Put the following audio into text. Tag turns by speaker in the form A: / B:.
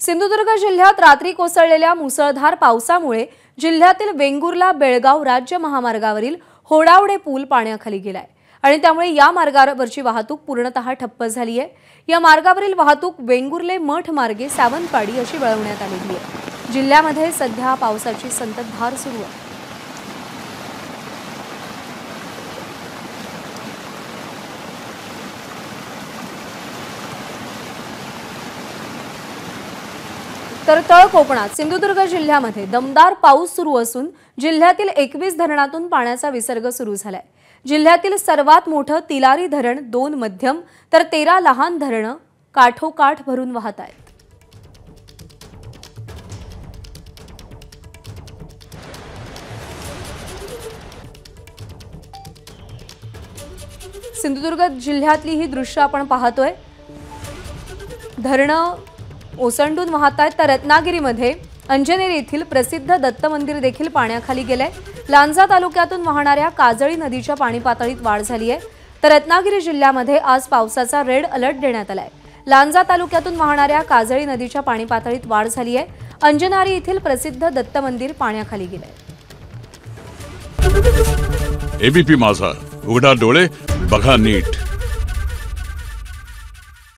A: सिंधुदुर्ग जिल्ह्यात रात्री कोसळलेल्या मुसळधार पावसामुळे जिल्ह्यातील वेंगुर्ला बेळगाव राज्य महामार्गावरील होडावडे पूल पाण्याखाली गेलाय आणि त्यामुळे या मार्गावरची वाहतूक पूर्णतः ठप्प झाली आहे। या मार्गावरील वाहतूक वेंगुर्ले मठ मार्गे सावंतवाडी अशी वळवण्यात आलेली आहे। जिल्ह्यामध्ये सध्या पावसाची संततधार सुरू आहे। तर तळ कोकणात सिंधुदुर्ग जिल्ह्यामध्ये दमदार पाऊस सुरू असून जिल्ह्यातील 21 धरणातून पाण्याचा विसर्ग सुरू झालाय। जिल्ह्यातील सर्वात मोठं तिलारी धरण 2 मध्यम तर 13 लहान धरणं काठोकाठ भरून वाहत आहेत। सिंधुदुर्ग जिल्ह्यातली ही दृश्य आपण पाहतोय। धरणं ओसंडून वाहत आहेत तर रत्नागिरीमध्ये अंजनेर येथील प्रसिद्ध दत्त मंदिर देखील पाण्याखाली गेलंय। लांजा तालुक्यातून वाहणाऱ्या काजळी नदीच्या पाणी पातळीत वाढ झाली आहे। तर रत्नागिरी जिल्ह्यामध्ये आज पावसाचा रेड अलर्ट देण्यात आलाय। लांजा तालुक्यातून वाहणाऱ्या काजळी नदीच्या पाणी पातळीत वाढ झाली आहे। अंजनारी येथील प्रसिद्ध दत्त मंदिर पाण्याखाली गेलंय।
B: एबीपी माझा, उघडा डोळे बघा नीट।